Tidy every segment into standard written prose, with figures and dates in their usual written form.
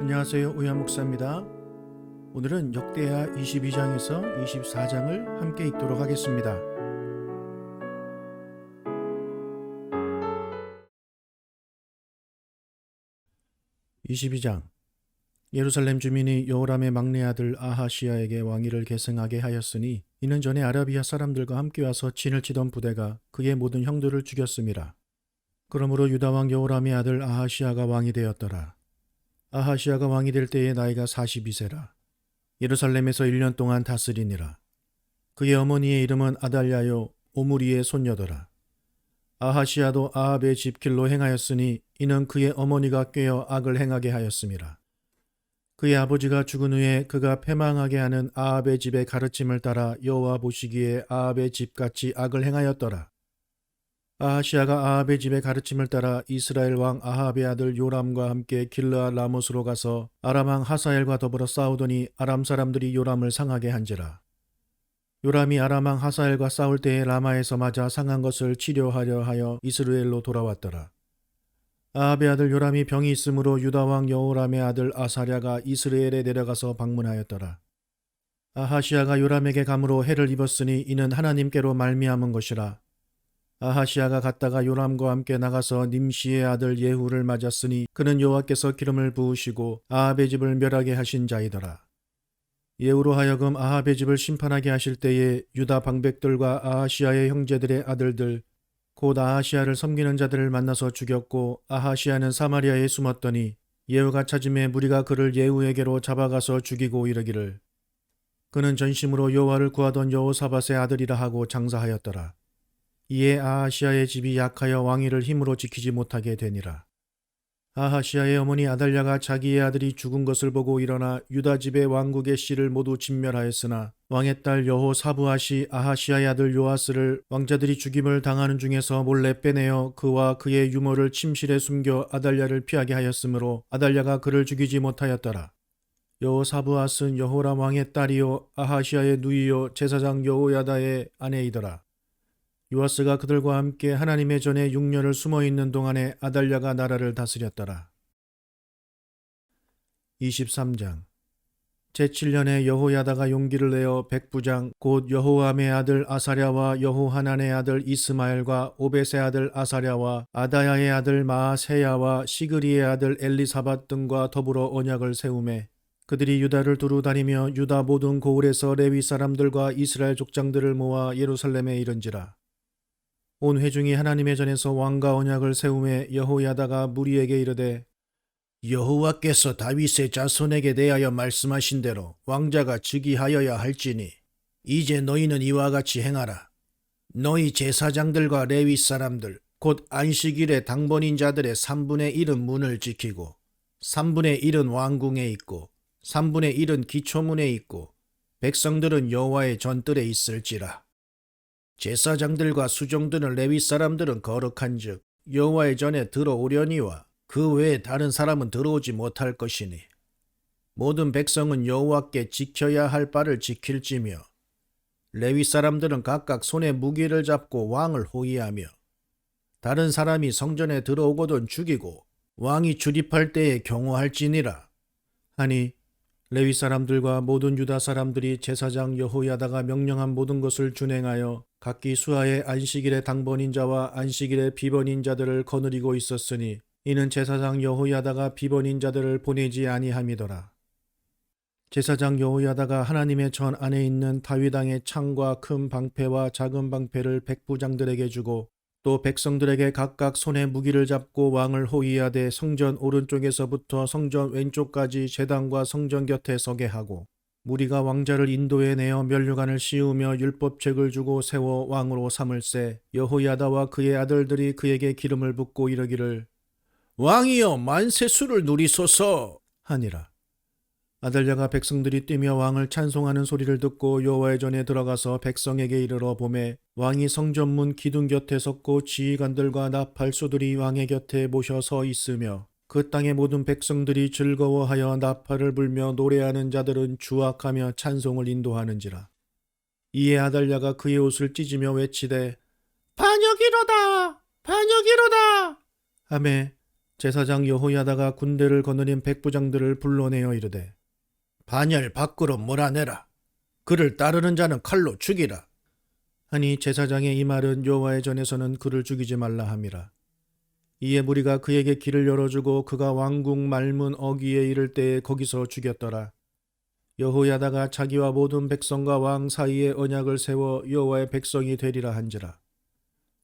안녕하세요. 우현 목사입니다. 오늘은 역대하 22장에서 24장을 함께 읽도록 하겠습니다. 22장. 예루살렘 주민이 여호람의 막내 아들 아하시야에게 왕위를 계승하게 하였으니 이는 전에 아라비아 사람들과 함께 와서 진을 치던 부대가 그의 모든 형들을 죽였음이라. 그러므로 유다 왕 여호람의 아들 아하시야가 왕이 되었더라. 아하시야가 왕이 될 때의 나이가 42세라. 예루살렘에서 1년 동안 다스리니라. 그의 어머니의 이름은 아달랴요 오므리의 손녀더라. 아하시야도 아합의 집 길로 행하였으니 이는 그의 어머니가 꾀어 악을 행하게 하였음이라. 그의 아버지가 죽은 후에 그가 패망하게 하는 아합의 집의 가르침을 따라 여호와 보시기에 아합의 집같이 악을 행하였더라. 아하시야가 아합의 집의 가르침을 따라 이스라엘 왕 아합의 아들 요람과 함께 길르앗 라못으로 가서 아람 왕 하사엘과 더불어 싸우더니 아람 사람들이 요람을 상하게 한지라. 요람이 아람 왕 하사엘과 싸울 때에 라마에서 맞아 상한 것을 치료하려 하여 이스라엘로 돌아왔더라. 아합의 아들 요람이 병이 있으므로 유다 왕 여호람의 아들 아사랴가 이스라엘에 내려가서 방문하였더라. 아하시야가 요람에게 감으로 해를 입었으니 이는 하나님께로 말미암은 것이라. 아하시야가 갔다가 요람과 함께 나가서 님시의 아들 예후를 맞았으니 그는 여호와께서 기름을 부으시고 아합의 집을 멸하게 하신 자이더라. 예후로 하여금 아합의 집을 심판하게 하실 때에 유다 방백들과 아하시야의 형제들의 아들들 곧 아하시야를 섬기는 자들을 만나서 죽였고 아하시야는 사마리아에 숨었더니 예후가 찾음에 무리가 그를 예후에게로 잡아가서 죽이고 이르기를 그는 전심으로 여호와를 구하던 여호사밧의 아들이라 하고 장사하였더라. 이에 아하시야의 집이 약하여 왕위를 힘으로 지키지 못하게 되니라. 아하시야의 어머니 아달랴가 자기의 아들이 죽은 것을 보고 일어나 유다 집의 왕국의 씨를 모두 진멸하였으나 왕의 딸 여호사브앗이 아하시야의 아들 요아스를 왕자들이 죽임을 당하는 중에서 몰래 빼내어 그와 그의 유모를 침실에 숨겨 아달랴를 피하게 하였으므로 아달랴가 그를 죽이지 못하였더라. 여호사브앗은 여호람 왕의 딸이요 아하시야의 누이요 제사장 여호야다의 아내이더라. 요아스가 그들과 함께 하나님의 전에 6년을 숨어있는 동안에 아달랴가 나라를 다스렸더라. 23장. 제7년에 여호야다가 용기를 내어 백부장 곧 여호암의 아들 아사랴와 여호하난의 아들 이스마엘과 오벳의 아들 아사랴와 아다야의 아들 마아세야와 시그리의 아들 엘리사밧 등과 더불어 언약을 세우매 그들이 유다를 두루 다니며 유다 모든 고을에서 레위 사람들과 이스라엘 족장들을 모아 예루살렘에 이른지라. 온 회중이 하나님의 전에서 왕과 언약을 세우매 여호야다가 무리에게 이르되 여호와께서 다윗의 자손에게 대하여 말씀하신 대로 왕자가 즉위하여야 할지니 이제 너희는 이와 같이 행하라. 너희 제사장들과 레위 사람들 곧 안식일에 당번인 자들의 3분의 1은 문을 지키고 3분의 1은 왕궁에 있고 3분의 1은 기초문에 있고 백성들은 여호와의 전뜰에 있을지라. 제사장들과 수종들은 레위 사람들은 거룩한즉 여호와의 전에 들어오려니와 그 외에 다른 사람은 들어오지 못할 것이니 모든 백성은 여호와께 지켜야 할 바를 지킬지며 레위 사람들은 각각 손에 무기를 잡고 왕을 호위하며 다른 사람이 성전에 들어오거든 죽이고 왕이 출입할 때에 경호할지니라 하니 레위 사람들과 모든 유다 사람들이 제사장 여호야다가 명령한 모든 것을 준행하여 각기 수하의 안식일의 당번인 자와 안식일의 비번인 자들을 거느리고 있었으니 이는 제사장 여호야다가 비번인 자들을 보내지 아니함이더라. 제사장 여호야다가 하나님의 전 안에 있는 다윗 왕의 창과 큰 방패와 작은 방패를 백부장들에게 주고 또 백성들에게 각각 손에 무기를 잡고 왕을 호위하되 성전 오른쪽에서부터 성전 왼쪽까지 제단과 성전 곁에 서게 하고 무리가 왕자를 인도해 내어 면류관을 씌우며 율법책을 주고 세워 왕으로 삼을세 여호야다와 그의 아들들이 그에게 기름을 붓고 이르기를 왕이여 만세수를 누리소서 하니라. 아달랴가 백성들이 뛰며 왕을 찬송하는 소리를 듣고 여호와의 전에 들어가서 백성에게 이르러 보매 왕이 성전문 기둥 곁에 섰고 지휘관들과 나팔소들이 왕의 곁에 모셔 서 있으며 그 땅의 모든 백성들이 즐거워하여 나팔을 불며 노래하는 자들은 주악하며 찬송을 인도하는지라. 이에 아달랴가 그의 옷을 찢으며 외치되 반역이로다 반역이로다 하매 제사장 여호야다가 군대를 거느린 백부장들을 불러내어 이르되 반열 밖으로 몰아내라. 그를 따르는 자는 칼로 죽이라. 하니 제사장의 이 말은 여호와의 전에서는 그를 죽이지 말라 함이라. 이에 무리가 그에게 길을 열어주고 그가 왕궁 말문 어귀에 이를 때에 거기서 죽였더라. 여호야다가 자기와 모든 백성과 왕 사이에 언약을 세워 여호와의 백성이 되리라 한지라.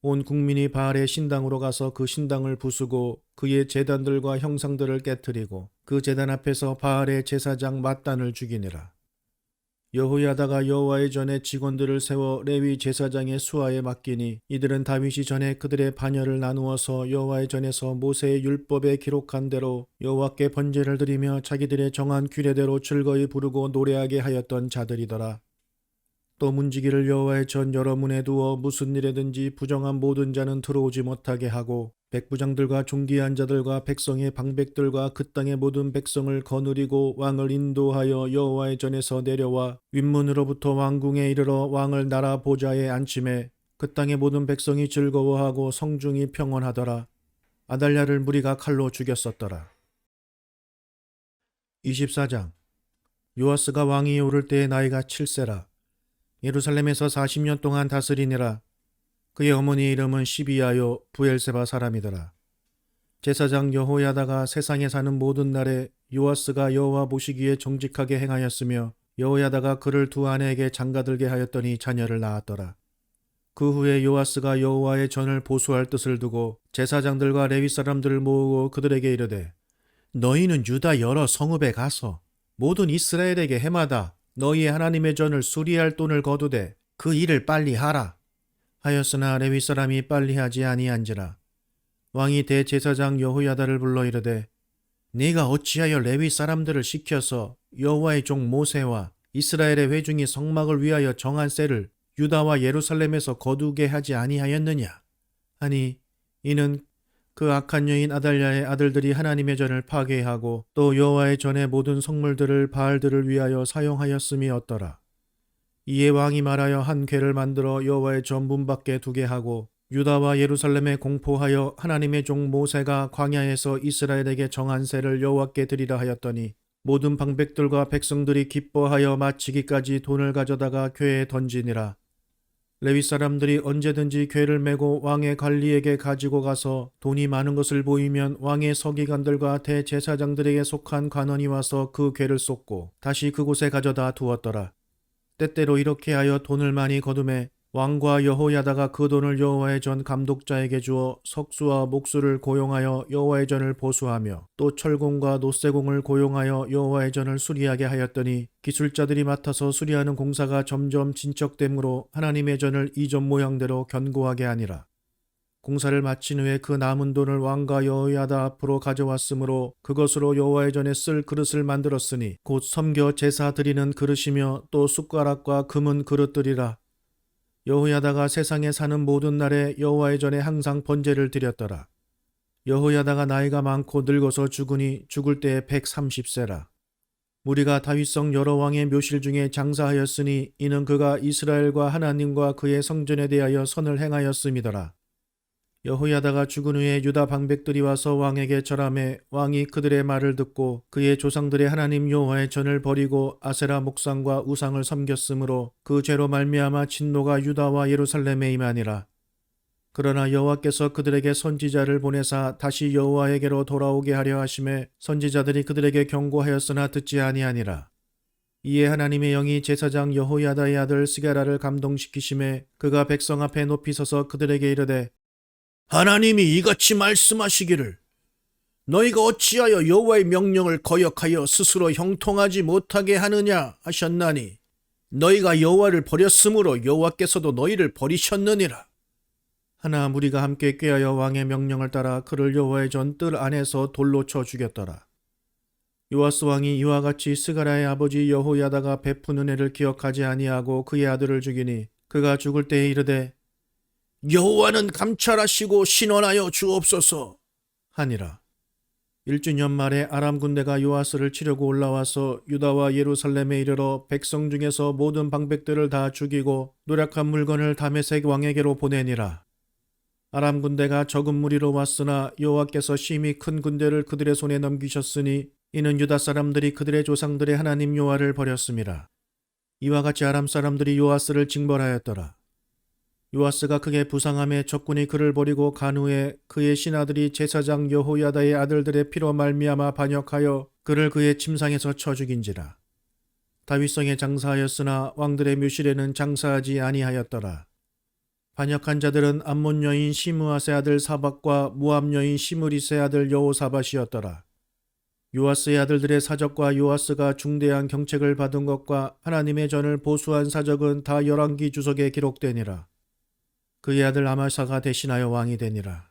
온 국민이 바알의 신당으로 가서 그 신당을 부수고 그의 제단들과 형상들을 깨뜨리고 그 제단 앞에서 바알의 제사장 맏단을 죽이니라. 여호야다가 여호와의 전에 직원들을 세워 레위 제사장의 수하에 맡기니 이들은 다윗이 전에 그들의 반열을 나누어서 여호와의 전에서 모세의 율법에 기록한 대로 여호와께 번제를 드리며 자기들의 정한 규례대로 즐거이 부르고 노래하게 하였던 자들이더라. 또 문지기를 여호와의 전 여러 문에 두어 무슨 일에든지 부정한 모든 자는 들어오지 못하게 하고 백부장들과 존귀한 자들과 백성의 방백들과 그 땅의 모든 백성을 거느리고 왕을 인도하여 여호와의 전에서 내려와 윗문으로부터 왕궁에 이르러 왕을 나라 보좌에 앉힘에 그 땅의 모든 백성이 즐거워하고 성중이 평온하더라. 아달랴를 무리가 칼로 죽였었더라. 24장. 요아스가 왕위에 오를 때의 나이가 7세라. 예루살렘에서 40년 동안 다스리니라. 그의 어머니의 이름은 시비야요 부엘세바 사람이더라. 제사장 여호야다가 세상에 사는 모든 날에 요아스가 여호와 보시기에 정직하게 행하였으며 여호야다가 그를 두 아내에게 장가들게 하였더니 자녀를 낳았더라. 그 후에 요아스가 여호와의 전을 보수할 뜻을 두고 제사장들과 레위 사람들을 모으고 그들에게 이르되 너희는 유다 여러 성읍에 가서 모든 이스라엘에게 해마다 너희의 하나님의 전을 수리할 돈을 거두되 그 일을 빨리 하라 하였으나 레위 사람이 빨리 하지 아니한지라. 왕이 대제사장 여호야다를 불러 이르되 네가 어찌하여 레위 사람들을 시켜서 여호와의 종 모세와 이스라엘의 회중이 성막을 위하여 정한 쇠를 유다와 예루살렘에서 거두게 하지 아니하였느냐 하니 이는 그 악한 여인 아달랴의 아들들이 하나님의 전을 파괴하고 또 여호와의 전의 모든 성물들을 바알들을 위하여 사용하였음이었더라. 이에 왕이 말하여 한 궤를 만들어 여호와의 전 문 밖에 두게 하고 유다와 예루살렘에 공포하여 하나님의 종 모세가 광야에서 이스라엘에게 정한 쇠를 여호와께 드리라 하였더니 모든 방백들과 백성들이 기뻐하여 마치기까지 돈을 가져다가 궤에 던지니라. 레위 사람들이 언제든지 궤를 메고 왕의 관리에게 가지고 가서 돈이 많은 것을 보이면 왕의 서기관들과 대제사장들에게 속한 관원이 와서 그 궤를 쏟고 다시 그곳에 가져다 두었더라. 때때로 이렇게 하여 돈을 많이 거두매 왕과 여호야다가 그 돈을 여호와의 전 감독자에게 주어 석수와 목수를 고용하여 여호와의 전을 보수하며 또 철공과 노쇠공을 고용하여 여호와의 전을 수리하게 하였더니 기술자들이 맡아서 수리하는 공사가 점점 진척되므로 하나님의 전을 이전 모양대로 견고하게 하니라. 공사를 마친 후에 그 남은 돈을 왕과 여호야다 앞으로 가져왔으므로 그것으로 여호와의 전에 쓸 그릇을 만들었으니 곧 섬겨 제사 드리는 그릇이며 또 숟가락과 금은 그릇들이라. 여호야다가 세상에 사는 모든 날에 여호와의 전에 항상 번제를 드렸더라. 여호야다가 나이가 많고 늙어서 죽으니 죽을 때에 130세라. 무리가 다윗성 여러 왕의 묘실 중에 장사하였으니 이는 그가 이스라엘과 하나님과 그의 성전에 대하여 선을 행하였음이더라. 여호야다가 죽은 후에 유다 방백들이 와서 왕에게 절하매 왕이 그들의 말을 듣고 그의 조상들의 하나님 여호와의 전을 버리고 아세라 목상과 우상을 섬겼으므로 그 죄로 말미암아 진노가 유다와 예루살렘에 임하니라. 그러나 여호와께서 그들에게 선지자를 보내사 다시 여호와에게로 돌아오게 하려 하심에 선지자들이 그들에게 경고하였으나 듣지 아니하니라. 이에 하나님의 영이 제사장 여호야다의 아들 스게라를 감동시키심에 그가 백성 앞에 높이 서서 그들에게 이르되 하나님이 이같이 말씀하시기를 너희가 어찌하여 여호와의 명령을 거역하여 스스로 형통하지 못하게 하느냐 하셨나니 너희가 여호와를 버렸으므로 여호와께서도 너희를 버리셨느니라. 하나 무리가 함께 꾀하여 왕의 명령을 따라 그를 여호와의 전 뜰 안에서 돌로 쳐 죽였더라. 요아스 왕이 이와 같이 스가랴의 아버지 여호야다가 베푼 은혜를 기억하지 아니하고 그의 아들을 죽이니 그가 죽을 때에 이르되 여호와는 감찰하시고 신원하여 주옵소서 하니라. 1주년 말에 아람 군대가 요아스를 치려고 올라와서 유다와 예루살렘에 이르러 백성 중에서 모든 방백들을 다 죽이고 노략한 물건을 다메섹 왕에게로 보내니라. 아람 군대가 적은 무리로 왔으나 여호와께서 심히 큰 군대를 그들의 손에 넘기셨으니 이는 유다 사람들이 그들의 조상들의 하나님 여호와를 버렸음이라. 이와 같이 아람 사람들이 요아스를 징벌하였더라. 요아스가 크게 부상함에 적군이 그를 버리고 간 후에 그의 신하들이 제사장 여호야다의 아들들의 피로 말미암아 반역하여 그를 그의 침상에서 쳐 죽인지라. 다윗성에 장사하였으나 왕들의 묘실에는 장사하지 아니하였더라. 반역한 자들은 암몬 여인 시므아세 아들 사박과 모압 여인 시므리세 아들 여호사밧이었더라. 요아스의 아들들의 사적과 요아스가 중대한 경책을 받은 것과 하나님의 전을 보수한 사적은 다 열왕기 주석에 기록되니라. 그의 아들 아마사가 대신하여 왕이 되니라.